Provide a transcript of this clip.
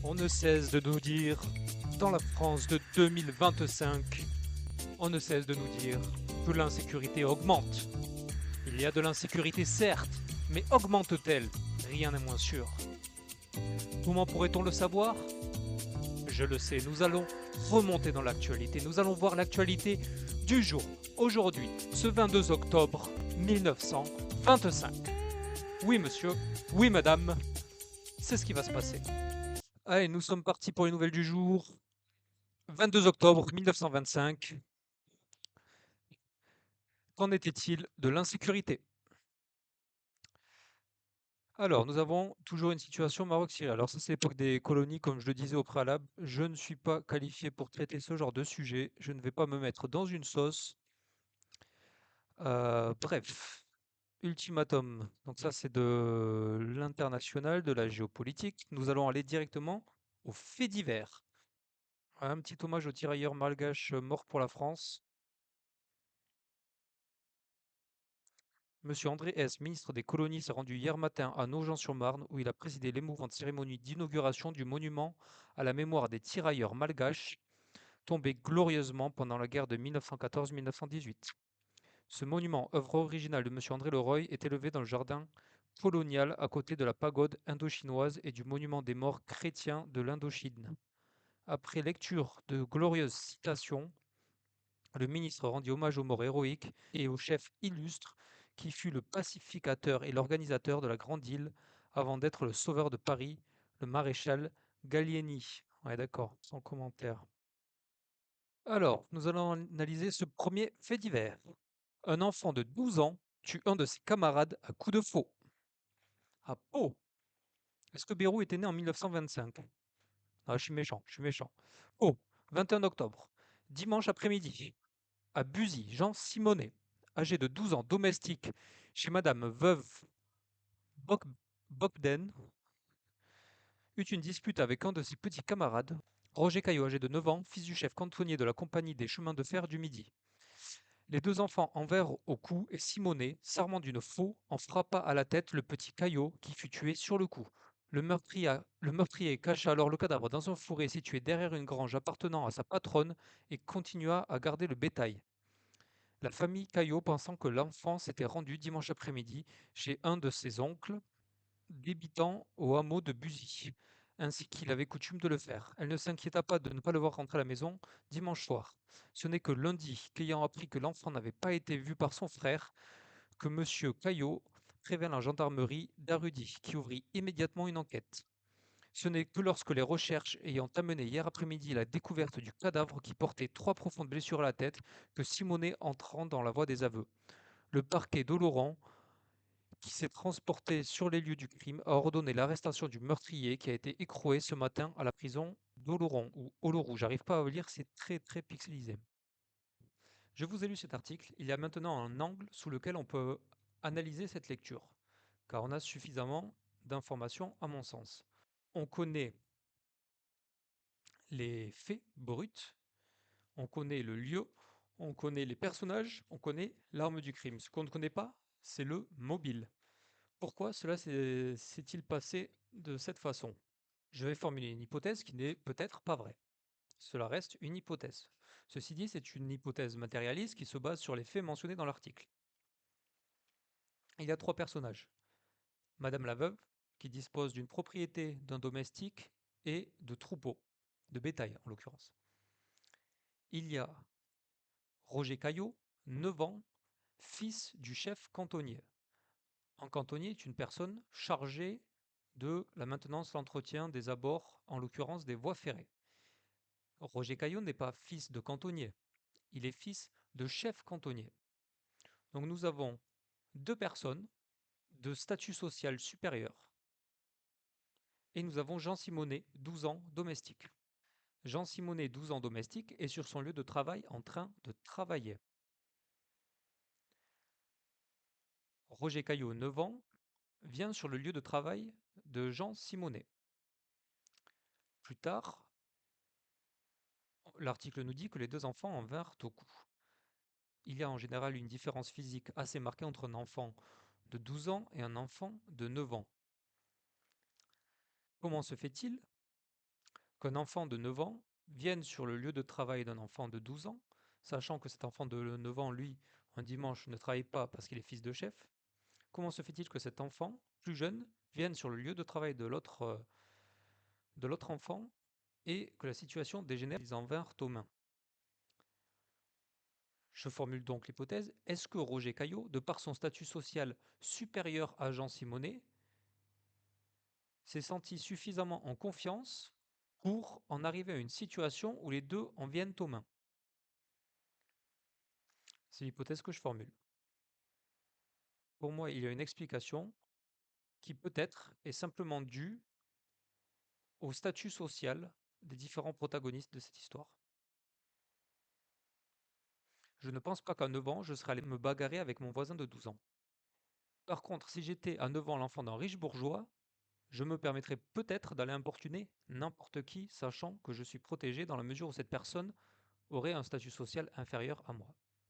On ne cesse de nous dire, dans la France de 2025, on ne cesse de nous dire que l'insécurité augmente. Il y a de l'insécurité certes, mais augmente-t-elle? Rien n'est moins sûr. Comment pourrait-on le savoir? Je le sais, nous allons remonter dans l'actualité. Nous allons voir l'actualité du jour, aujourd'hui, ce 22 octobre 1925. Oui monsieur, oui madame, c'est ce qui va se passer. Allez, nous sommes partis pour les nouvelles du jour. 22 octobre 1925. Qu'en était-il de l'insécurité? Alors, nous avons toujours une situation Maroc-Syrie. Alors ça, c'est l'époque des colonies, comme je le disais au préalable. Je ne suis pas qualifié pour traiter ce genre de sujet. Je ne vais pas me mettre dans une sauce. Bref, ultimatum. Donc ça, c'est de l'international, de la géopolitique. Nous allons aller directement aux faits divers. Un petit hommage aux tirailleurs malgaches morts pour la France. Monsieur André Hesse, ministre des Colonies, s'est rendu hier matin à Nogent-sur-Marne où il a présidé l'émouvante cérémonie d'inauguration du monument à la mémoire des tirailleurs malgaches tombés glorieusement pendant la guerre de 1914-1918. Ce monument, œuvre originale de Monsieur André Leroy, est élevé dans le jardin colonial à côté de la pagode indo-chinoise et du monument des morts chrétiens de l'Indochine. Après lecture de glorieuses citations, le ministre rendit hommage aux morts héroïques et au chef illustre qui fut le pacificateur et l'organisateur de la Grande Île avant d'être le sauveur de Paris, le maréchal Gallieni. Ouais, d'accord, sans commentaire. Alors, nous allons analyser ce premier fait divers. Un enfant de 12 ans tue un de ses camarades à coups de faux. À Pau. Est-ce que Bérou était né en 1925? Ah, je suis méchant, je suis méchant. Pau, 21 octobre. Dimanche après-midi. À Buzy, Jean Simonet, âgé de 12 ans, domestique chez Madame Veuve Boc- Bocden, eut une dispute avec un de ses petits camarades, Roger Caillot, âgé de 9 ans, fils du chef cantonnier de la compagnie des chemins de fer du Midi. Les deux enfants en vinrent au cou et Simonet, s'armant d'une faux, en frappa à la tête le petit Caillot qui fut tué sur le coup. Le meurtrier cacha alors le cadavre dans un fourré situé derrière une grange appartenant à sa patronne et continua à garder le bétail. La famille Caillot, pensant que l'enfant s'était rendu dimanche après-midi chez un de ses oncles, débitant au hameau de Buzy, ainsi qu'il avait coutume de le faire. Elle ne s'inquiéta pas de ne pas le voir rentrer à la maison dimanche soir. Ce n'est que lundi, qu'ayant appris que l'enfant n'avait pas été vu par son frère, que M. Caillot prévint la gendarmerie d'Arudy, qui ouvrit immédiatement une enquête. Ce n'est que lorsque les recherches ayant amené hier après-midi la découverte du cadavre qui portait 3 profondes blessures à la tête que Simonet entrant dans la voie des aveux. Le parquet d'Oloron, qui s'est transporté sur les lieux du crime, a ordonné l'arrestation du meurtrier qui a été écroué ce matin à la prison d'Oloron, ou Oloron. J'arrive pas à lire, c'est très très pixelisé. Je vous ai lu cet article, il y a maintenant un angle sous lequel on peut analyser cette lecture, car on a suffisamment d'informations à mon sens. On connaît les faits bruts, on connaît le lieu, on connaît les personnages, on connaît l'arme du crime. Ce qu'on ne connaît pas, c'est le mobile. Pourquoi cela s'est-il passé de cette façon? Je vais formuler une hypothèse qui n'est peut-être pas vraie. Cela reste une hypothèse. Ceci dit, c'est une hypothèse matérialiste qui se base sur les faits mentionnés dans l'article. Il y a trois personnages. Madame la veuve, qui dispose d'une propriété, d'un domestique et de troupeaux, de bétail en l'occurrence. Il y a Roger Caillot, 9 ans, fils du chef cantonnier. Un cantonnier est une personne chargée de la maintenance, l'entretien des abords, en l'occurrence des voies ferrées. Roger Caillot n'est pas fils de cantonnier, il est fils de chef cantonnier. Donc nous avons deux personnes de statut social supérieur et nous avons Jean Simonet, 12 ans, domestique. Jean Simonet, 12 ans, domestique, est sur son lieu de travail en train de travailler. Roger Caillot, 9 ans, vient sur le lieu de travail de Jean Simonet. Plus tard, l'article nous dit que les deux enfants en vinrent au coup. Il y a en général une différence physique assez marquée entre un enfant de 12 ans et un enfant de 9 ans. Comment se fait-il qu'un enfant de 9 ans vienne sur le lieu de travail d'un enfant de 12 ans, sachant que cet enfant de 9 ans, lui, un dimanche, ne travaille pas parce qu'il est fils de chef, comment se fait-il que cet enfant, plus jeune, vienne sur le lieu de travail de l'autre enfant et que la situation dégénère, ils en vinrent aux mains? Je formule donc l'hypothèse, est-ce que Roger Caillot, de par son statut social supérieur à Jean Simonet, s'est senti suffisamment en confiance pour en arriver à une situation où les deux en viennent aux mains? C'est l'hypothèse que je formule. Pour moi, il y a une explication qui peut-être est simplement due au statut social des différents protagonistes de cette histoire. Je ne pense pas qu'à 9 ans, je serais allé me bagarrer avec mon voisin de 12 ans. Par contre, si j'étais à 9 ans l'enfant d'un riche bourgeois, je me permettrais peut-être d'aller importuner n'importe qui, sachant que je suis protégé dans la mesure où cette personne aurait un statut social inférieur à moi.